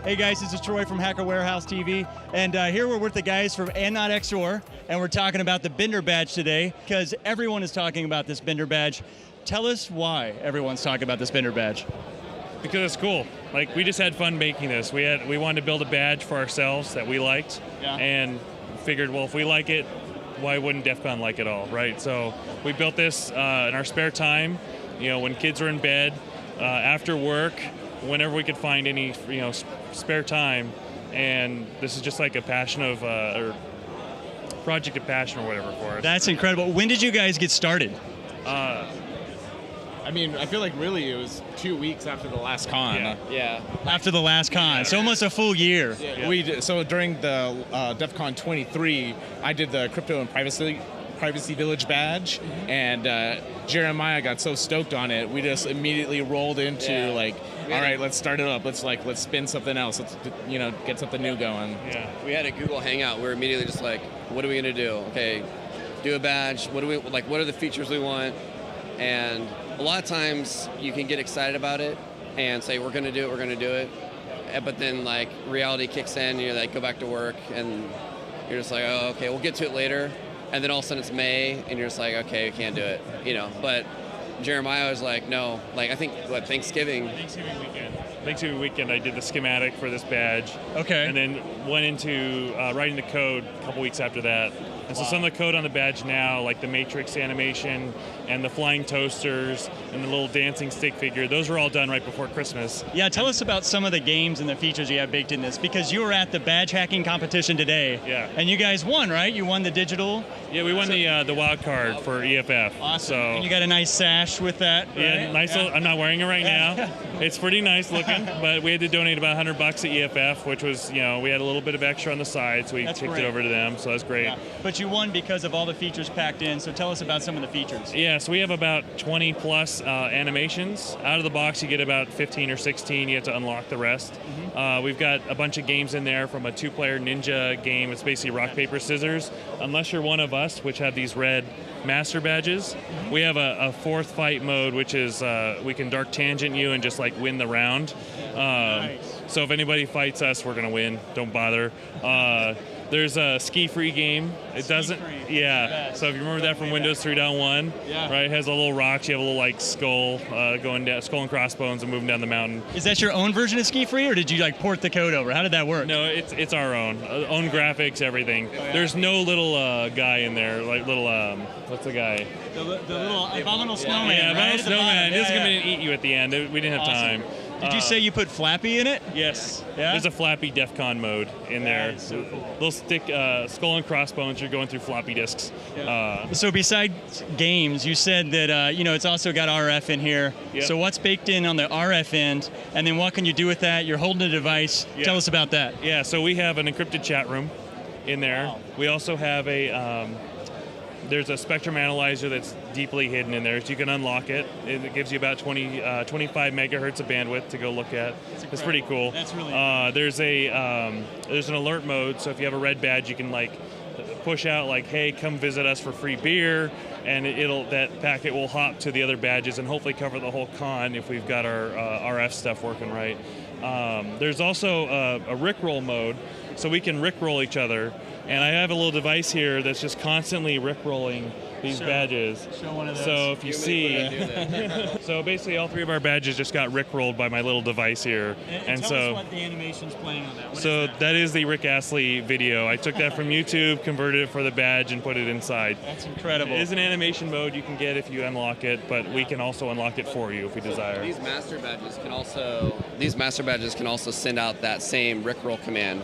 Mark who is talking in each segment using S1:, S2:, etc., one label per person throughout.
S1: Hey guys, this is Troy from Hacker Warehouse TV, and here we're with the guys from And Not XOR, and we're talking about the Bender Badge today, because everyone is talking about this Bender Badge. Tell us why everyone's talking about this Bender Badge.
S2: Because it's cool. Like, we just had fun making this. We wanted to build a badge for ourselves that we liked, and figured, well, if we like it, why wouldn't DEF CON like it all, right? So we built this in our spare time, when kids are in bed, after work, whenever we could find any, spare time. And this is just like a passion of, or project of passion or whatever for us.
S1: That's incredible. When did you guys get started?
S3: I mean, I feel like really it was 2 weeks after the last con.
S4: Yeah.
S1: After the last con, so almost a full year.
S3: Yeah. We did, so during the DEF CON 23, I did the Crypto and Privacy Village badge, and Jeremiah got so stoked on it, we just immediately rolled into all right, let's start it up. Let's spin something else. Let's get something new going.
S4: Yeah. We had a Google Hangout. We were immediately just like, what are we gonna do? Okay, do a badge. What are the features we want? And a lot of times you can get excited about it and say, we're gonna do it. But then reality kicks in, you go back to work and you're just like, oh, okay, we'll get to it later. And then all of a sudden it's May and you're just like, okay, we can't do it, But Jeremiah was like, no, I think, Thanksgiving
S2: weekend, I did the schematic for this badge.
S1: Okay.
S2: And then went into writing the code a couple weeks after that. And so some of the code on the badge now, like the matrix animation and the flying toasters and the little dancing stick figure, those were all done right before Christmas.
S1: Yeah, tell us about some of the games and the features you have baked in this, because you were at the badge hacking competition today.
S2: Yeah.
S1: And you guys won, right? You won the digital.
S2: Yeah, we won the wild card for EFF.
S1: Awesome.
S2: So,
S1: and you got a nice sash with that. Right?
S2: Yeah, nice. Yeah. I'm not wearing it right now. It's pretty nice looking, but we had to donate about $100 at EFF, which was, we had a little bit of extra on the side, so we kicked it over to them. So that's great.
S1: Yeah. But you won because of all the features packed in. So tell us about some of the features.
S2: Yeah, so we have about 20 plus animations. Out of the box, you get about 15 or 16. You have to unlock the rest. Mm-hmm. We've got a bunch of games in there, from a 2-player ninja game. It's basically rock, paper, scissors. Unless you're one of us, which have these red master badges. Mm-hmm. We have a fourth fight mode, which is we can dark tangent you and just win the round.
S1: Nice.
S2: So if anybody fights us, we're gonna win. Don't bother. There's a ski-free game. It doesn't. Yeah. So if you remember that from Windows 3.1, right? It has a little rocks. You have a little skull going down, skull and crossbones, and moving down the mountain.
S1: Is that your own version of ski-free, or did you port the code over? How did that work?
S2: No, it's our own graphics, everything. There's no little guy in there, what's the guy?
S1: The little abominable snowman.
S2: Yeah, abominable snowman. Just come in and
S1: Yeah.
S2: eat you at the end. We didn't have time.
S1: Did you say you put Flappy in it?
S2: Yes.
S1: Yeah?
S2: There's a Flappy DEF CON mode in there.
S1: So cool.
S2: Little stick, skull and crossbones, you're going through floppy disks.
S1: Yeah. So besides games, you said that it's also got RF in here.
S2: Yep.
S1: So what's baked in on the RF end, and then what can you do with that? You're holding a device.
S2: Yeah.
S1: Tell us about that.
S2: Yeah, so we have an encrypted chat room in there.
S1: Wow.
S2: We also have there's a spectrum analyzer that's deeply hidden in there, so you can unlock it. It gives you about 25 megahertz of bandwidth to go look at. It's pretty cool.
S1: That's really
S2: there's an alert mode, so if you have a red badge, you can push out hey, come visit us for free beer, and that packet will hop to the other badges and hopefully cover the whole con if we've got our RF stuff working right. There's also a Rickroll mode, so we can Rickroll each other. And I have a little device here that's just constantly rickrolling these badges.
S1: Show one of those.
S2: So if you see, so basically all 3 of our badges just got rickrolled by my little device here.
S1: And tell us what the animation's playing on that. What
S2: that is the Rick Astley video. I took that from YouTube, converted it for the badge, and put it inside.
S1: That's incredible.
S2: It is an animation mode you can get if you unlock it, but we can also unlock it for you if we desire.
S4: These master badges can also send out that same Rickroll command.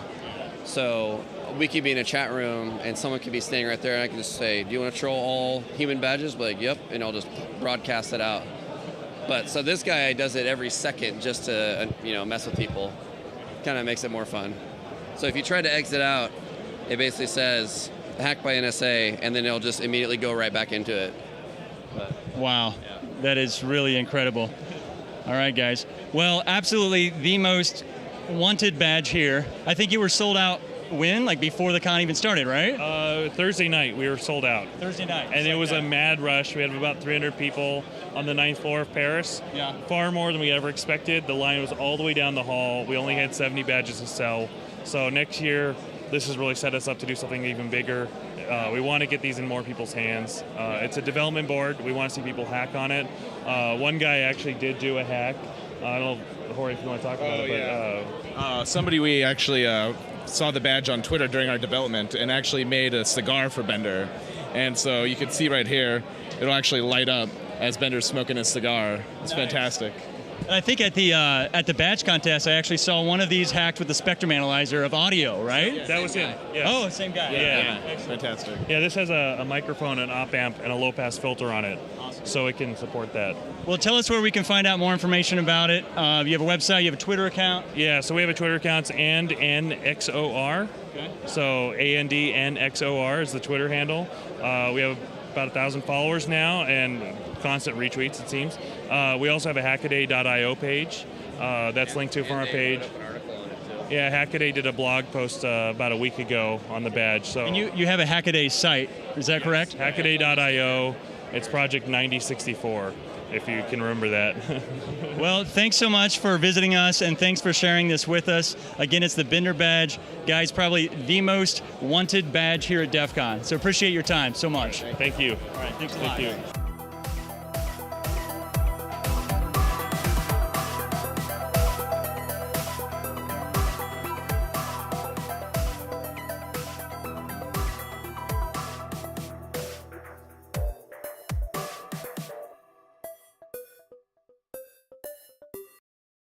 S4: So we could be in a chat room and someone could be standing right there and I can just say, do you want to troll all human badges? Be like, yep, and I'll just broadcast it out. But so this guy does it every second just to mess with people. Kind of makes it more fun. So if you try to exit out, it basically says hacked by NSA, and then it'll just immediately go right back into it.
S1: Wow, that is really incredible. All right, guys. Well, absolutely the most wanted badge here. I think you were sold out when? Like before the con even started, right?
S2: Thursday night, we were sold out.
S1: Thursday night.
S2: And it was
S1: like
S2: a mad rush. We had about 300 people on the 9th floor of Paris.
S1: Yeah.
S2: Far more than we ever expected. The line was all the way down the hall. We only had 70 badges to sell. So next year, this has really set us up to do something even bigger. We want to get these in more people's hands. It's a development board. We want to see people hack on it. One guy actually did do a hack. I don't know, Jorge, if you want to talk about it. But,
S3: somebody we actually saw the badge on Twitter during our development and actually made a cigar for Bender. And so you can see right here, it'll actually light up as Bender's smoking his cigar. It's fantastic.
S1: And I think at the badge contest, I actually saw one of these hacked with the spectrum analyzer of audio, right?
S2: that was him. Yes.
S1: Oh, same guy.
S2: Yeah.
S3: Fantastic.
S2: Yeah, this has a microphone, an op amp, and a low-pass filter on it, so it can support that.
S1: Well, tell us where we can find out more information about it. You have a website, you have a Twitter account.
S2: Yeah, so we have a Twitter account, XOR. Okay. So ANDNXOR is the Twitter handle. We have about 1,000 followers now and constant retweets, it seems. We also have a hackaday.io page that's linked to from our page. Yeah, Hackaday did a blog post about a week ago on the badge. So
S1: and you have a Hackaday site, is that correct?
S2: Hackaday.io. It's Project 9064, if you can remember that.
S1: Well, thanks so much for visiting us, and thanks for sharing this with us. Again, it's the Bender badge. Guys, probably the most wanted badge here at DEF CON. So appreciate your time so much.
S2: Thank you.
S1: All right, thanks a lot.
S2: Thank you.